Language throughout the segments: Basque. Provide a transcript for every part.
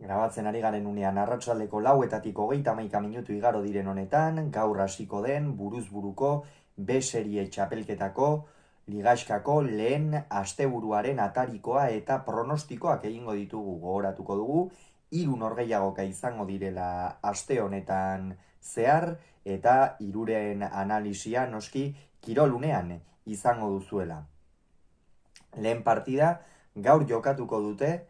Grabatzen ari garen unean arratsaldeko 4:31 igaro diren honetan, gaur hasiko den buruzburuko B serie txapelketako ligaxkako lehen asteburuaren atarikoa eta pronostikoak egingo ditugu. Gogoratuko dugu, 3 norgehiagoka izango direla aste honetan zehar eta 3 analisia noski kirolunean izango duzuela. Lehen partida gaur jokatuko dute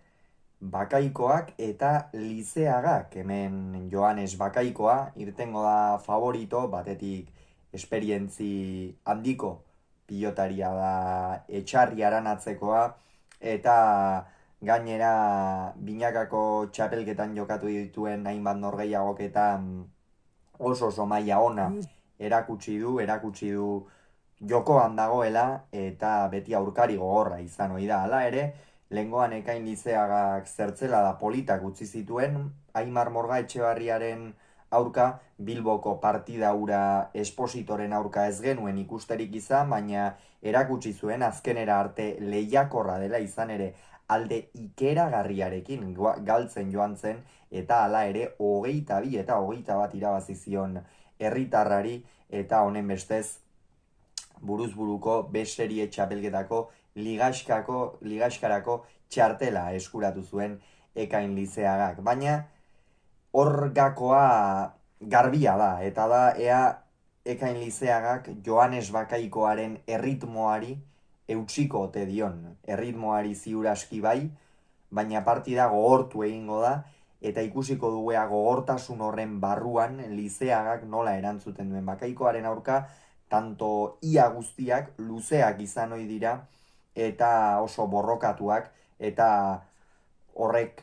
Bakaikoak eta Lizeagak. Hemen Joanes Bakaikoa irtengo da favorito, batetik esperientzi handiko pilotaria da Etxarri Aranatzekoa, eta gainera binakako txapelketan jokatu dituen hainbat norgehiagoketan oso maila ona erakutsi du jokoan dagoela eta beti aurkari gogorra izan ohi da. Hala ere, lehengoan Ekain Lizeagak zertzela da politak utzi zituen, Aimar Morga Etxebarriaren aurka Bilboko partida hura Espositoren aurka ez genuen ikusterik izan, baina erakutsi zuen azkenera arte lehiakorra dela, izan ere alde ikeragarriarekin galtzen joan zen, eta hala ere 22 eta 21 irabazi zion herritarrari, eta honen bestez buruzburuko B serie txapelketako ligaxkarako txartela eskuratu zuen Ekain Lizeagak. Baina hor gakoa garbia da, eta da ea Ekain Lizeagak Joanes Bakaikoaren erritmoari eutsiko ote dion. Erritmoari ziur aski bai, baina partida gogortu egingo da, eta ikusiko dugu gogortasun horren barruan Lizeagak nola erantzuten duen. Bakaikoaren aurka tanto ia guztiak luzeak izan ohi dira eta oso borrokatuak, eta horrek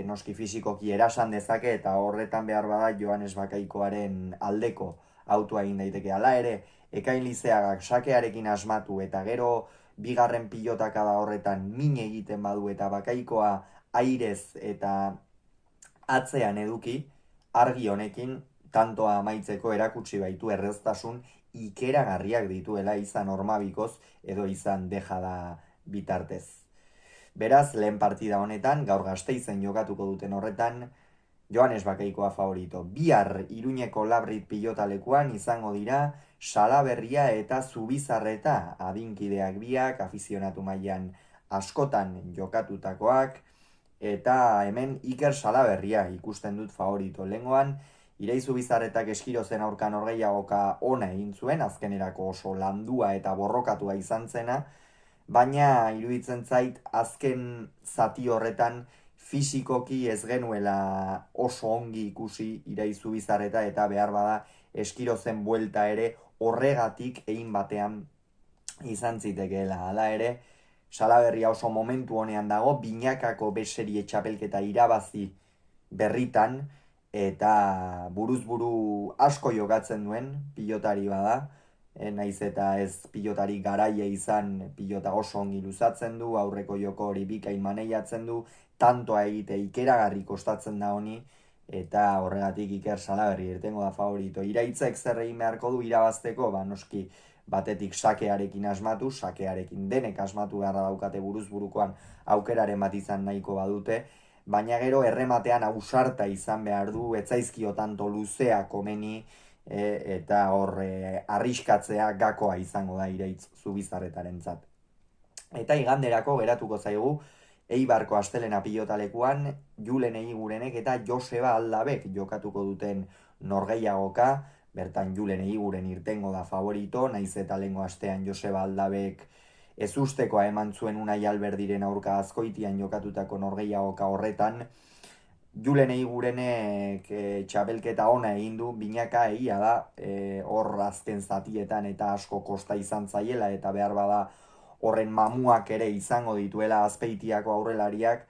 noski fisikoki erasan dezake, eta horretan behar bada Joanes Bakaikoaren aldeko autua egin daiteke. Hala ere, Ekain Lizeagak sakearekin asmatu eta gero bigarren pilotaka da horretan min egiten badu eta Bakaikoa airez eta atzean eduki, argi honekin tantoa amaitzeko erakutsi baitu erreztasun ikeragarriak dituela, izan Ormabikoz edo izan Dejada bitartez. Beraz, lehen partida honetan, gaur Gasteizen jokatuko duten horretan, Joanes Bakaikoa favorito. Bihar Iruñeko Labrit pilotalekuan izango dira Salaberria eta Zubizarreta, adinkideak biak, afizionatu mailan askotan jokatutakoak, eta hemen Iker Salaberria ikusten dut favorito. Lehengoan, Iraizu Bizarretak Eskirozen aurka norgehiagoka ona egin zuen, azkenerako oso landua eta borrokatua izan zena, baina iruditzen zait azken zati horretan fisikoki ez genuela oso ongi ikusi Iraizu Bizarreta, eta behar bada Eskirozen buelta ere horregatik egin batean izan zitekeela. Hala ere, Salaberria oso momentu honean dago, binakako B serie txapelketa irabazi berritan, eta buruzburu asko jokatzen duen pilotari bada, naiz eta ez pilotari garaia izan, pilota oso ongi luzatzen du, aurreko joko hori bikain maneiatzen du, tantoa egite ikeragarri kostatzen da honi, eta horregatik Iker Salaberri irtengo da favorito. Iraitzek zer egin beharko du irabazteko, noski batetik sakearekin asmatu, sakearekin denek asmatu beharra daukate buruzburukoan aukeraren bat izan nahiko badute, baina gero errematean ausarta izan behar du, etzaizkio tanto luzea komeni, eta hor arriskatzea gakoa izango da Iraitz Zubizarretarentzat. Eta iganderako geratuko zaigu Eibarko astelena pilotalekuan Julen Egurenek eta Joseba Aldabek jokatuko duten norgehiagoka. Bertan Julen Eguren irtengo da favorito, naiz eta lehengo astean Joseba Aldabek ezustekoa eman zuen Unai Alberdiren aurka Azkoitian jokatutako norgehiagoka horretan. Julen Egurenek txapelketa ona egin du, binaka egia da, hor azken zatietan eta asko kosta izan zaiela, eta behar bada horren mamuak ere izango dituela Azpeitiako aurrelariak,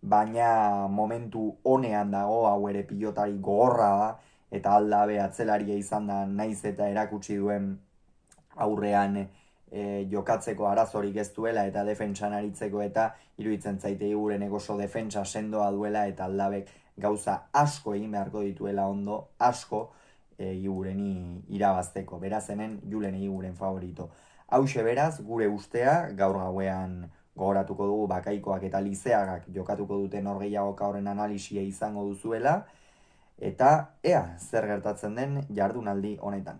baina momentu honean dago, hau ere pilotari gogorra da, eta Aldabe atzelaria izan da, naiz eta erakutsi duen aurrean jokatzeko arazorik ez duela eta defentsan aritzeko, eta iruditzen zaite Egurenek oso defentsa sendoa duela, eta Aldabek gauza asko egin beharko dituela ondo, asko Egureni irabazteko. Beraz hemen Julen Eguren favorito. Hauxe beraz, gure ustea, gaur gauean gogoratuko dugu Bakaikoak eta Lizeagak jokatuko duten norgehiagoka horren analisia izango duzuela, eta ea zer gertatzen den jardunaldi honetan.